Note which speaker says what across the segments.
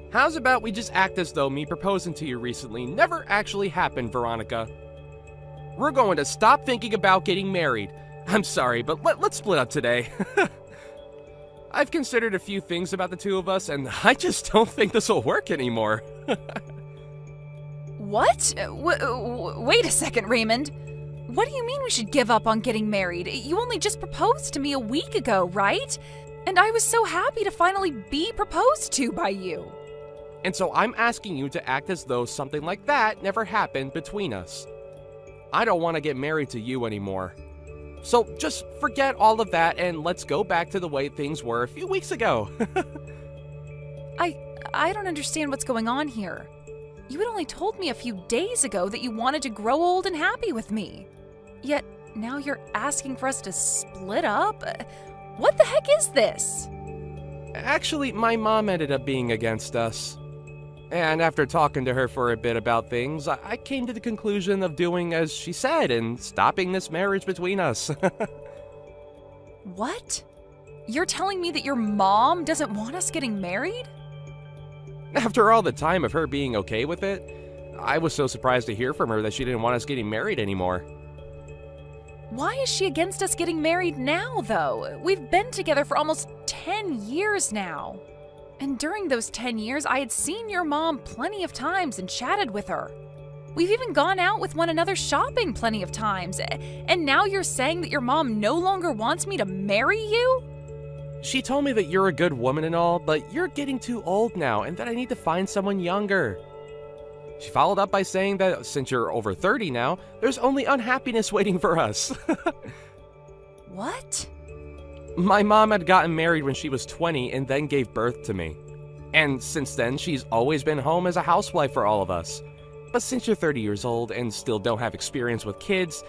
Speaker 1: How's about we just act as though me proposing to you recently never actually happened, Veronica? We're going to stop thinking about getting married. I'm sorry, but let's split up today. I've considered a few things about the two of us, and I just don't think this will work anymore.
Speaker 2: What? Wait a second, Raymond. What do you mean we should give up on getting married? You only just proposed to me a week ago, right? And I was so happy to finally be proposed to by you.
Speaker 1: And so I'm asking you to act as though something like that never happened between us. I don't want to get married to you anymore. So just forget all of that and let's go back to the way things were a few weeks ago.
Speaker 2: I don't understand what's going on here. You had only told me a few days ago that you wanted to grow old and happy with me. Yet now you're asking for us to split up? What the heck is this?
Speaker 1: Actually, my mom ended up being against us. And after talking to her for a bit about things, I came to the conclusion of doing as she said and stopping this marriage between us.
Speaker 2: What? You're telling me that your mom doesn't want us getting married?
Speaker 1: After all the time of her being okay with it, I was so surprised to hear from her that she didn't want us getting married anymore.
Speaker 2: Why is she against us getting married now, though? We've been together for almost 10 years now. And during those 10 years, I had seen your mom plenty of times and chatted with her. We've even gone out with one another shopping plenty of times. And now you're saying that your mom no longer wants me to marry you?
Speaker 1: She told me that you're a good woman and all, but you're getting too old now and that I need to find someone younger. She followed up by saying that since you're over 30 now, there's only unhappiness waiting for us.
Speaker 2: What?
Speaker 1: My mom had gotten married when she was 20 and then gave birth to me. And since then, she's always been home as a housewife for all of us. But since you're 30 years old and still don't have experience with kids,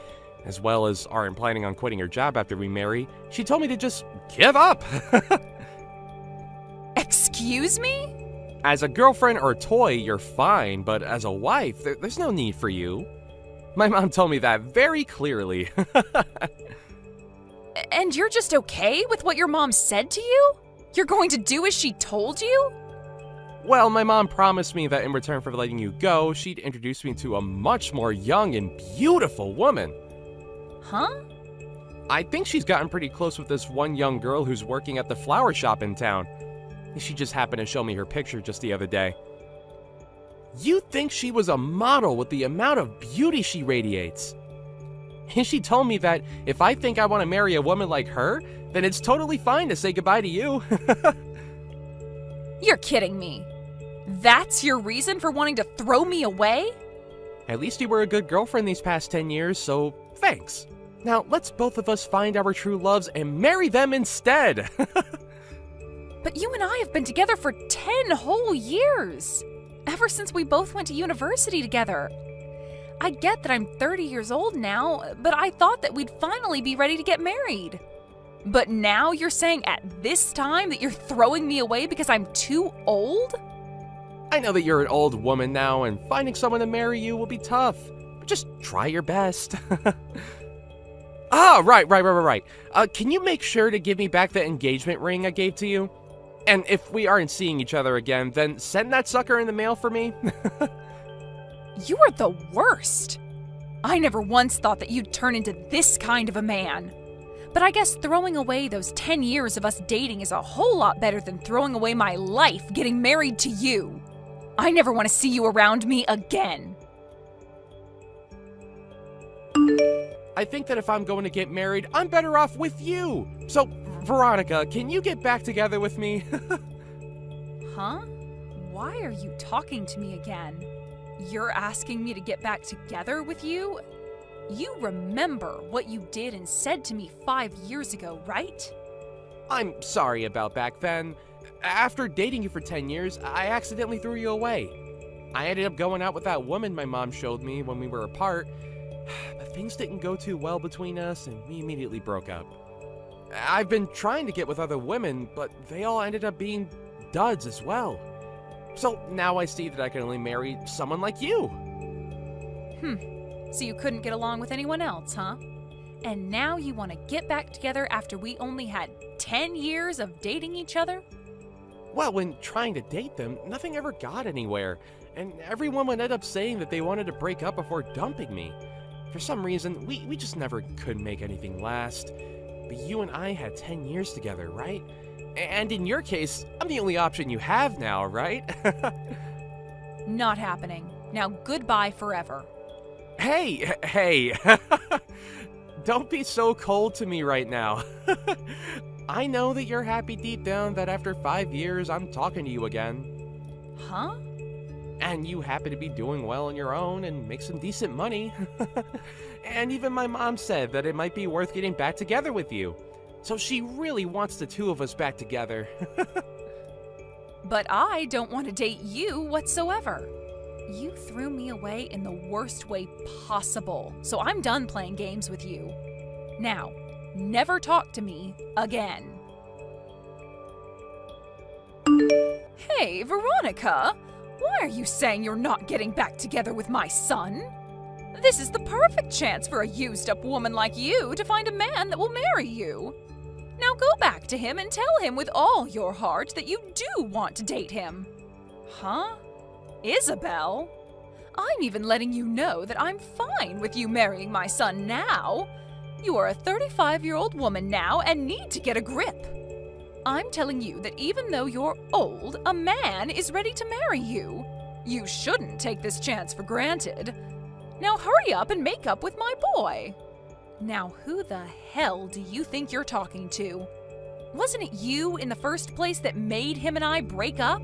Speaker 1: as well as aren't planning on quitting her job after we marry, she told me to just give up.
Speaker 2: Excuse me?
Speaker 1: As a girlfriend or toy, you're fine, but as a wife, there's no need for you. My mom told me that very clearly.
Speaker 2: And you're just okay with what your mom said to you? You're going to do as she told you?
Speaker 1: Well, my mom promised me that in return for letting you go, she'd introduce me to a much more young and beautiful woman.
Speaker 2: Huh?
Speaker 1: I think she's gotten pretty close with this one young girl who's working at the flower shop in town. She just happened to show me her picture just the other day. You'd think she was a model with the amount of beauty she radiates. And she told me that if I think I want to marry a woman like her, then it's totally fine to say goodbye to you.
Speaker 2: You're kidding me. That's your reason for wanting to throw me away?
Speaker 1: At least you were a good girlfriend these past 10 years, so thanks. Now let's both of us find our true loves and marry them instead.
Speaker 2: But you and I have been together for 10 whole years. Ever since we both went to university together. I get that I'm 30 years old now, but I thought that we'd finally be ready to get married. But now you're saying at this time that you're throwing me away because I'm too old?
Speaker 1: I know that you're an old woman now, and finding someone to marry you will be tough. But just try your best. Right. Can you make sure to give me back the engagement ring I gave to you? And if we aren't seeing each other again, then send that sucker in the mail for me.
Speaker 2: You are the worst. I never once thought that you'd turn into this kind of a man. But I guess throwing away those 10 years of us dating is a whole lot better than throwing away my life getting married to you. I never want to see you around me again.
Speaker 1: I think that if I'm going to get married, I'm better off with you. So, Veronica, can you get back together with me?
Speaker 2: Huh? Why are you talking to me again? You're asking me to get back together with you? You remember what you did and said to me 5 years ago, right?
Speaker 1: I'm sorry about back then. After dating you for 10 years, I accidentally threw you away. I ended up going out with that woman my mom showed me when we were apart, but things didn't go too well between us and we immediately broke up. I've been trying to get with other women, but they all ended up being duds as well. So now I see that I can only marry someone like you.
Speaker 2: So you couldn't get along with anyone else, huh? And now you want to get back together after we only had 10 years of dating each other?
Speaker 1: Well, when trying to date them, nothing ever got anywhere, and everyone would end up saying that they wanted to break up before dumping me. For some reason, we just never could make anything last. But you and I had 10 years together, right? And in your case, I'm the only option you have now, right?
Speaker 2: Not happening. Now goodbye forever.
Speaker 1: Hey. Don't be so cold to me right now. I know that you're happy deep down that after 5 years I'm talking to you again.
Speaker 2: Huh?
Speaker 1: And you happen to be doing well on your own and make some decent money. And even my mom said that it might be worth getting back together with you. So she really wants the two of us back together.
Speaker 2: But I don't want to date you whatsoever. You threw me away in the worst way possible, so I'm done playing games with you. Now, never talk to me again. Hey, Veronica! Why are you saying you're not getting back together with my son? This is the perfect chance for a used-up woman like you to find a man that will marry you. Now go back to him and tell him with all your heart that you do want to date him. Huh? Isabel? I'm even letting you know that I'm fine with you marrying my son now. You are a 35-year-old woman now and need to get a grip. I'm telling you that even though you're old, a man is ready to marry you. You shouldn't take this chance for granted. Now hurry up and make up with my boy. Now who the hell do you think you're talking to? Wasn't it you in the first place that made him and I break up?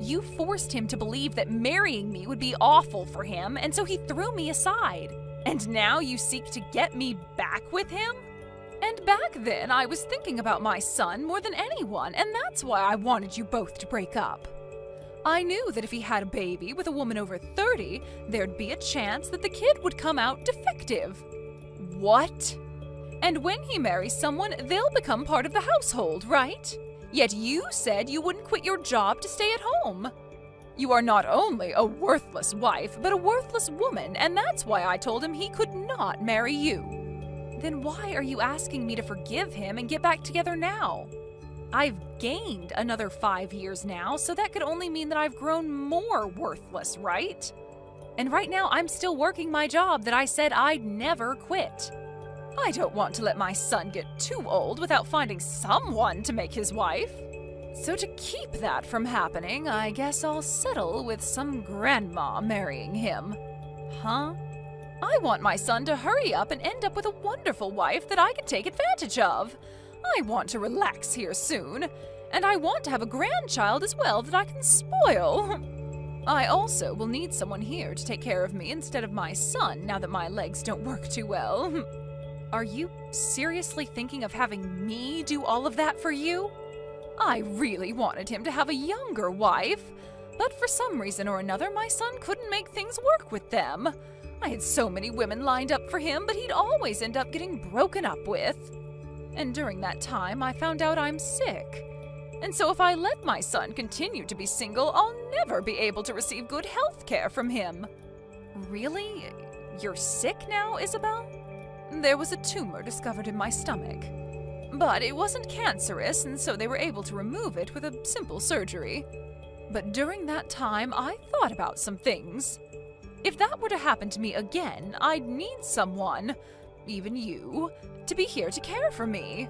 Speaker 2: You forced him to believe that marrying me would be awful for him, and so he threw me aside. And now you seek to get me back with him? And back then, I was thinking about my son more than anyone, and that's why I wanted you both to break up. I knew that if he had a baby with a woman over 30, there'd be a chance that the kid would come out defective. What? And when he marries someone, they'll become part of the household, right? Yet you said you wouldn't quit your job to stay at home. You are not only a worthless wife, but a worthless woman, and that's why I told him he could not marry you. Then why are you asking me to forgive him and get back together now? I've gained another 5 years now, so that could only mean that I've grown more worthless, right? And right now I'm still working my job that I said I'd never quit. I don't want to let my son get too old without finding someone to make his wife. So to keep that from happening, I guess I'll settle with some grandma marrying him. Huh? I want my son to hurry up and end up with a wonderful wife that I can take advantage of. I want to relax here soon, and I want to have a grandchild as well that I can spoil. I also will need someone here to take care of me instead of my son now that my legs don't work too well. Are you seriously thinking of having me do all of that for you? I really wanted him to have a younger wife, but for some reason or another my son couldn't make things work with them. I had so many women lined up for him, but he'd always end up getting broken up with. And during that time, I found out I'm sick. And so if I let my son continue to be single, I'll never be able to receive good health care from him. Really? You're sick now, Isabel? There was a tumor discovered in my stomach. But it wasn't cancerous, and so they were able to remove it with a simple surgery. But during that time, I thought about some things. If that were to happen to me again, I'd need someone, even you, to be here to care for me.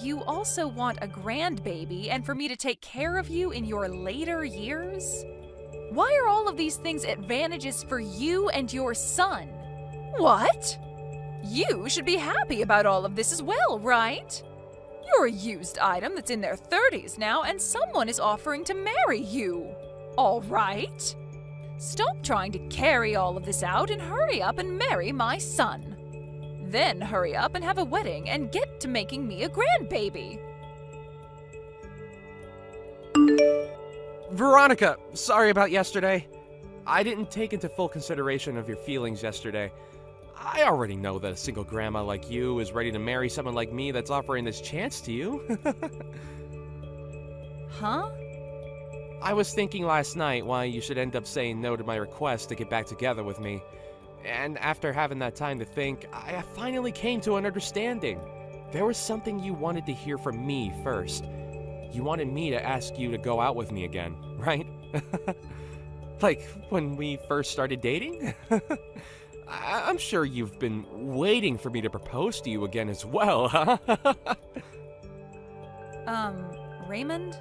Speaker 2: You also want a grandbaby and for me to take care of you in your later years? Why are all of these things advantages for you and your son? What? You should be happy about all of this as well, right? You're a used item that's in their 30s now, and someone is offering to marry you. All right? Stop trying to carry all of this out and hurry up and marry my son. Then hurry up and have a wedding and get to making me a grandbaby.
Speaker 1: Veronica, sorry about yesterday. I didn't take into full consideration of your feelings yesterday. I already know that a single grandma like you is ready to marry someone like me that's offering this chance to you.
Speaker 2: Huh?
Speaker 1: I was thinking last night why you should end up saying no to my request to get back together with me. And after having that time to think, I finally came to an understanding. There was something you wanted to hear from me first. You wanted me to ask you to go out with me again, right? Like when we first started dating? I'm sure you've been waiting for me to propose to you again as well, huh?
Speaker 2: Raymond?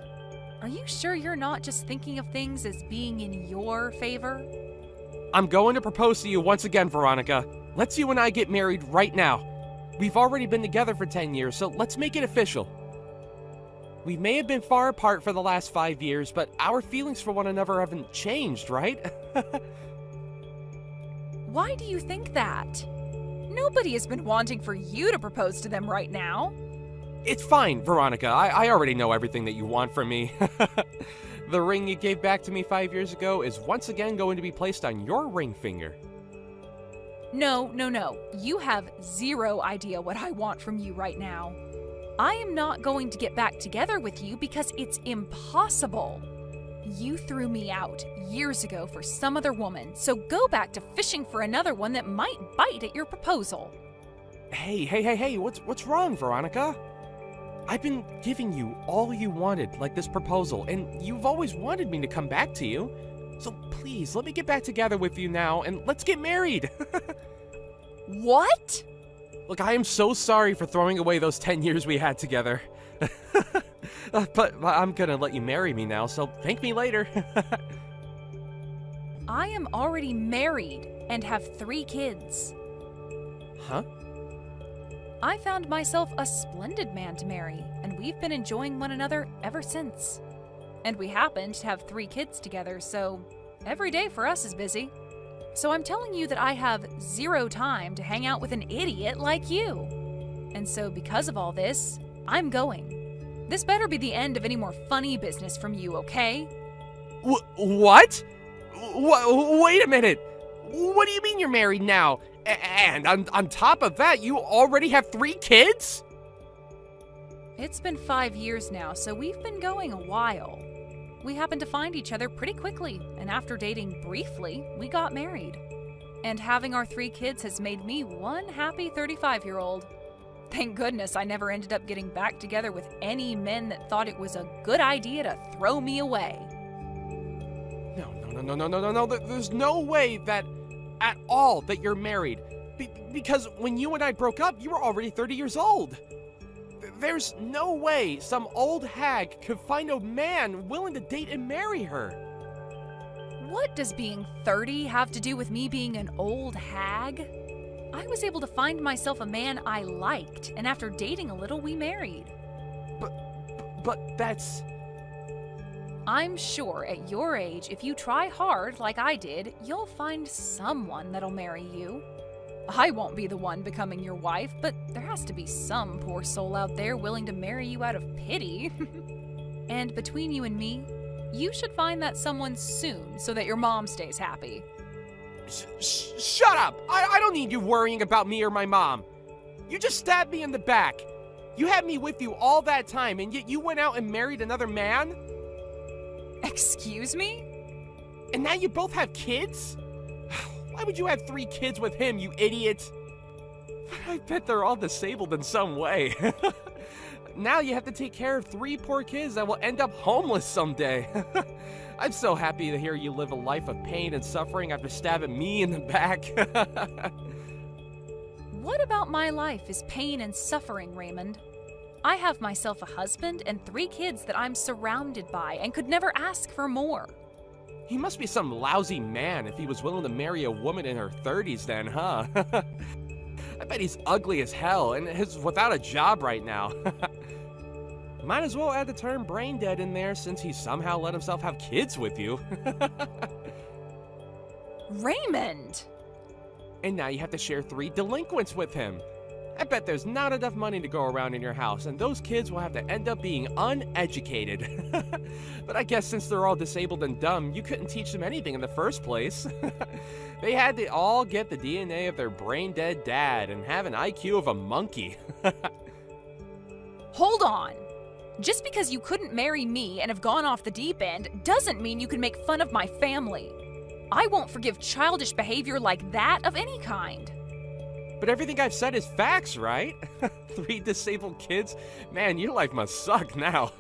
Speaker 2: Are you sure you're not just thinking of things as being in your favor?
Speaker 1: I'm going to propose to you once again, Veronica. Let's you and I get married right now. We've already been together for 10 years, so let's make it official. We may have been far apart for the last 5 years, but our feelings for one another haven't changed, right?
Speaker 2: Why do you think that? Nobody has been wanting for you to propose to them right now.
Speaker 1: It's fine, Veronica. I already know everything that you want from me. The ring you gave back to me 5 years ago is once again going to be placed on your ring finger.
Speaker 2: No. You have zero idea what I want from you right now. I am not going to get back together with you because it's impossible. You threw me out years ago for some other woman, so go back to fishing for another one that might bite at your proposal.
Speaker 1: Hey, what's wrong, Veronica? I've been giving you all you wanted, like this proposal, and you've always wanted me to come back to you. So please, let me get back together with you now, and let's get married.
Speaker 2: What?
Speaker 1: Look, I am so sorry for throwing away those 10 years we had together. But I'm gonna let you marry me now, so thank me later.
Speaker 2: I am already married and have 3 kids.
Speaker 1: Huh?
Speaker 2: I found myself a splendid man to marry, and we've been enjoying one another ever since. And we happen to have 3 kids together, so every day for us is busy. So I'm telling you that I have 0 time to hang out with an idiot like you. And so because of all this, I'm going. This better be the end of any more funny business from you, okay?
Speaker 1: What? Wait a minute. What do you mean you're married now? And on top of that, you already have 3 kids?
Speaker 2: It's been 5 years now, so we've been going a while. We happened to find each other pretty quickly, and after dating briefly, we got married. And having our 3 kids has made me one happy 35-year-old. Thank goodness I never ended up getting back together with any men that thought it was a good idea to throw me away.
Speaker 1: No. There's no way that at all that you're married. Because when you and I broke up, you were already 30 years old. There's no way some old hag could find a man willing to date and marry her.
Speaker 2: What does being 30 have to do with me being an old hag? I was able to find myself a man I liked, and after dating a little, we married.
Speaker 1: But that's...
Speaker 2: I'm sure at your age, if you try hard like I did, you'll find someone that'll marry you. I won't be the one becoming your wife, but there has to be some poor soul out there willing to marry you out of pity. And between you and me, you should find that someone soon so that your mom stays happy.
Speaker 1: Shut up! I don't need you worrying about me or my mom. You just stabbed me in the back. You had me with you all that time, and yet you went out and married another man?
Speaker 2: Excuse me?
Speaker 1: And now you both have kids? Why would you have 3 kids with him, you idiot? I bet they're all disabled in some way. Now you have to take care of 3 poor kids that will end up homeless someday. I'm so happy to hear you live a life of pain and suffering after stabbing me in the back.
Speaker 2: What about my life is pain and suffering, Raymond? I have myself a husband and 3 kids that I'm surrounded by and could never ask for more.
Speaker 1: He must be some lousy man if he was willing to marry a woman in her 30s then, huh? I bet he's ugly as hell and is without a job right now. Might as well add the term brain dead in there since he somehow let himself have kids with you.
Speaker 2: Raymond!
Speaker 1: And now you have to share 3 delinquents with him. I bet there's not enough money to go around in your house, and those kids will have to end up being uneducated. But I guess since they're all disabled and dumb, you couldn't teach them anything in the first place. They had to all get the DNA of their brain-dead dad and have an IQ of a monkey.
Speaker 2: Hold on! Just because you couldn't marry me and have gone off the deep end doesn't mean you can make fun of my family. I won't forgive childish behavior like that of any kind.
Speaker 1: But everything I've said is facts, right? 3 disabled kids? Man, your life must suck now.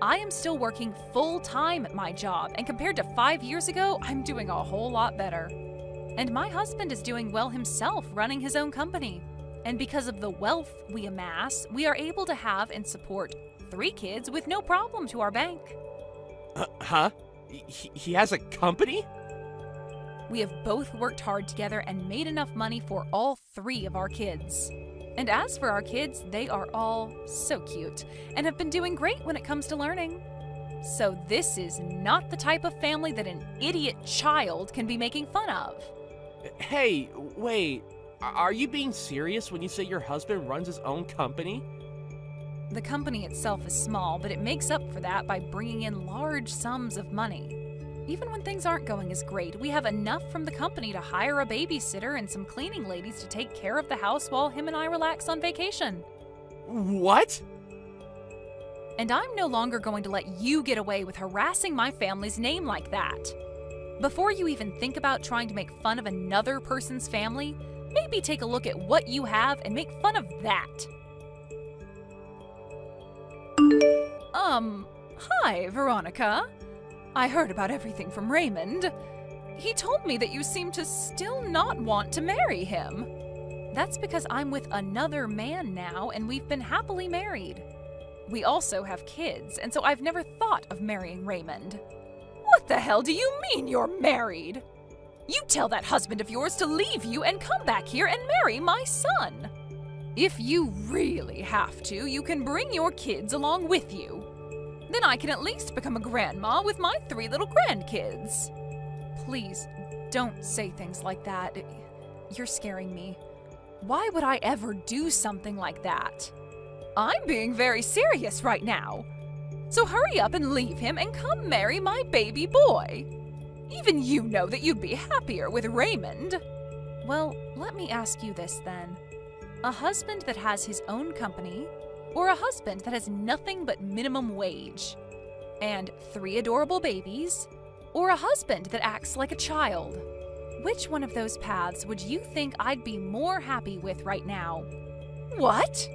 Speaker 2: I am still working full-time at my job, and compared to 5 years ago, I'm doing a whole lot better. And my husband is doing well himself, running his own company. And because of the wealth we amass, we are able to have and support 3 kids with no problem to our bank.
Speaker 1: Huh? He has a company?
Speaker 2: We have both worked hard together and made enough money for all 3 of our kids. And as for our kids, they are all so cute and have been doing great when it comes to learning. So this is not the type of family that an idiot child can be making fun of.
Speaker 1: Hey, wait. Are you being serious when you say your husband runs his own company?
Speaker 2: The company itself is small, but it makes up for that by bringing in large sums of money. Even when things aren't going as great, we have enough from the company to hire a babysitter and some cleaning ladies to take care of the house while him and I relax on vacation.
Speaker 1: What?
Speaker 2: And I'm no longer going to let you get away with harassing my family's name like that. Before you even think about trying to make fun of another person's family, maybe take a look at what you have and make fun of that. Hi, Veronica. I heard about everything from Raymond. He told me that you seem to still not want to marry him. That's because I'm with another man now, and we've been happily married. We also have kids, and so I've never thought of marrying Raymond. What the hell do you mean you're married? You tell that husband of yours to leave you and come back here and marry my son. If you really have to, you can bring your kids along with you. Then I can at least become a grandma with my 3 little grandkids. Please, don't say things like that. You're scaring me. Why would I ever do something like that? I'm being very serious right now. So hurry up and leave him and come marry my baby boy. Even you know that you'd be happier with Raymond. Well, let me ask you this then. A husband that has his own company, or a husband that has nothing but minimum wage, and 3 adorable babies, or a husband that acts like a child? Which one of those paths would you think I'd be more happy with right now? What?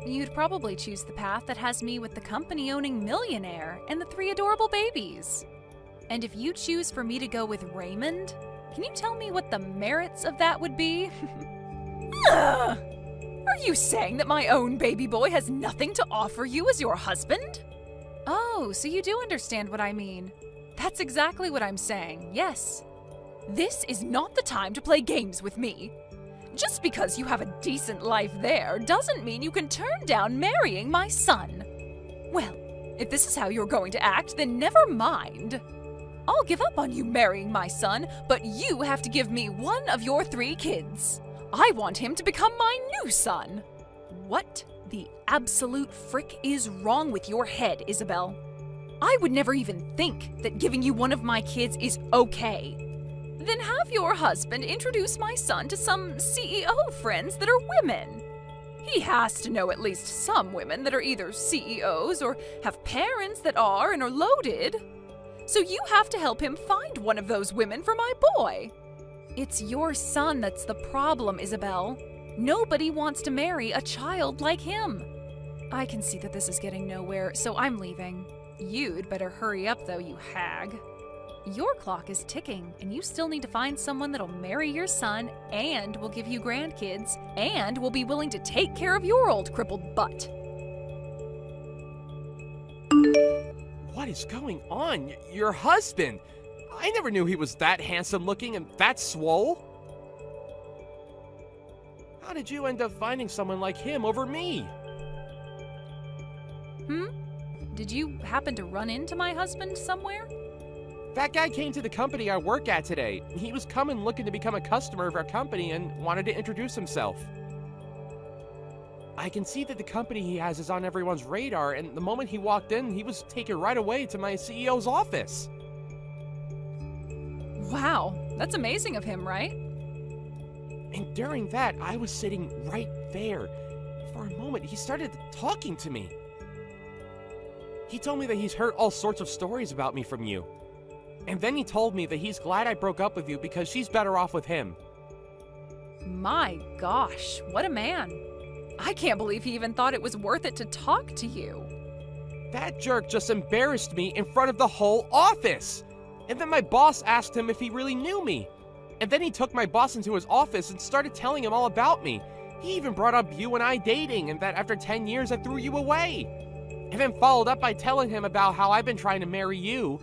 Speaker 2: You'd probably choose the path that has me with the company-owning millionaire and the 3 adorable babies. And if you choose for me to go with Raymond, can you tell me what the merits of that would be? Ugh! Are you saying that my own baby boy has nothing to offer you as your husband? Oh, so you do understand what I mean. That's exactly what I'm saying, yes. This is not the time to play games with me. Just because you have a decent life there doesn't mean you can turn down marrying my son. Well, if this is how you're going to act, then never mind. I'll give up on you marrying my son, but you have to give me one of your 3 kids. I want him to become my new son. What the absolute frick is wrong with your head, Isabel? I would never even think that giving you one of my kids is okay. Then have your husband introduce my son to some CEO friends that are women. He has to know at least some women that are either CEOs or have parents that are and are loaded. So you have to help him find one of those women for my boy. It's your son that's the problem, Isabel. Nobody wants to marry a child like him. I can see that this is getting nowhere, so I'm leaving. You'd better hurry up, though, you hag. Your clock is ticking, and you still need to find someone that'll marry your son and will give you grandkids and will be willing to take care of your old crippled butt.
Speaker 1: What is going on? Your husband? I never knew he was that handsome looking and that swole. How did you end up finding someone like him over me?
Speaker 2: Did you happen to run into my husband somewhere?
Speaker 1: That guy came to the company I work at today. He was coming looking to become a customer of our company and wanted to introduce himself. I can see that the company he has is on everyone's radar, and the moment he walked in, he was taken right away to my CEO's office.
Speaker 2: Wow, that's amazing of him, right?
Speaker 1: And during that, I was sitting right there. For a moment, he started talking to me. He told me that he's heard all sorts of stories about me from you. And then he told me that he's glad I broke up with you because she's better off with him.
Speaker 2: My gosh, what a man. I can't believe he even thought it was worth it to talk to you.
Speaker 1: That jerk just embarrassed me in front of the whole office. And then my boss asked him if he really knew me. And then he took my boss into his office and started telling him all about me. He even brought up you and I dating, and that after 10 years I threw you away. And then followed up by telling him about how I've been trying to marry you.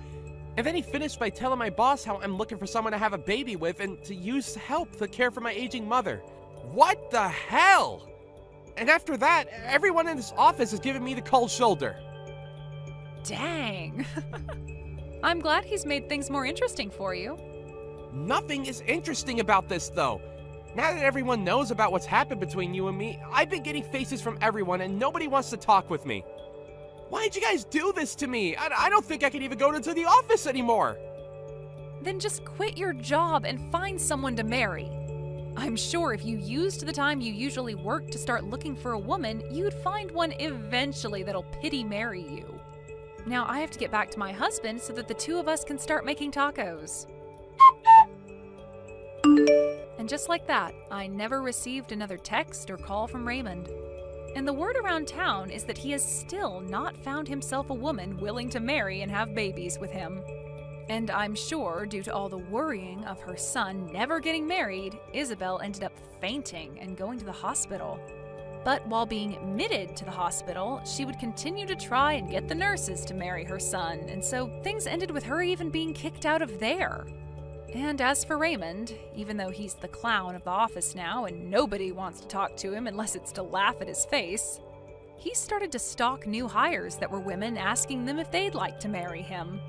Speaker 1: And then he finished by telling my boss how I'm looking for someone to have a baby with and to use help to care for my aging mother. What the hell? And after that, everyone in this office is giving me the cold shoulder.
Speaker 2: Dang. I'm glad he's made things more interesting for you.
Speaker 1: Nothing is interesting about this, though. Now that everyone knows about what's happened between you and me, I've been getting faces from everyone and nobody wants to talk with me. Why'd you guys do this to me? I don't think I can even go into the office anymore.
Speaker 2: Then just quit your job and find someone to marry. I'm sure if you used the time you usually work to start looking for a woman, you'd find one eventually that'll pity marry you. Now I have to get back to my husband so that the two of us can start making tacos. And just like that, I never received another text or call from Raymond. And the word around town is that he has still not found himself a woman willing to marry and have babies with him. And I'm sure, due to all the worrying of her son never getting married, Isabel ended up fainting and going to the hospital. But while being admitted to the hospital, she would continue to try and get the nurses to marry her son, and so things ended with her even being kicked out of there. And as for Raymond, even though he's the clown of the office now and nobody wants to talk to him unless it's to laugh at his face, he started to stalk new hires that were women asking them if they'd like to marry him.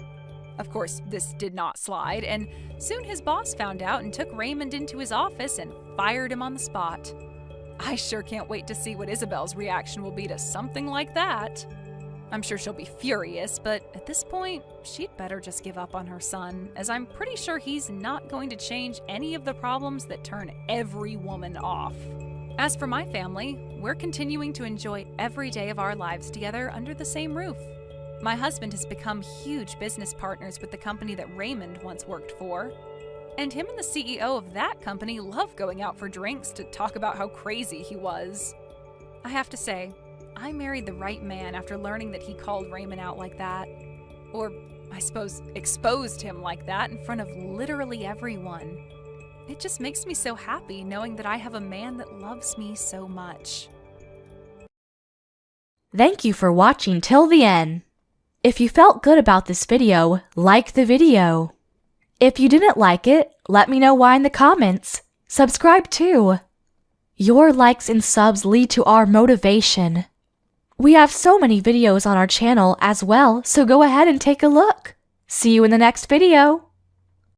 Speaker 2: Of course, this did not slide, and soon his boss found out and took Raymond into his office and fired him on the spot. I sure can't wait to see what Isabel's reaction will be to something like that. I'm sure she'll be furious, but at this point, she'd better just give up on her son, as I'm pretty sure he's not going to change any of the problems that turn every woman off. As for my family, we're continuing to enjoy every day of our lives together under the same roof. My husband has become huge business partners with the company that Raymond once worked for. And him and the CEO of that company love going out for drinks to talk about how crazy he was. I have to say, I married the right man after learning that he called Raymond out like that. Or, I suppose, exposed him like that in front of literally everyone. It just makes me so happy knowing that I have a man that loves me so much.
Speaker 3: Thank you for watching till the end. If you felt good about this video, like the video. If you didn't like it, let me know why in the comments. Subscribe too. Your likes and subs lead to our motivation. We have so many videos on our channel as well, so go ahead and take a look. See you in the next video.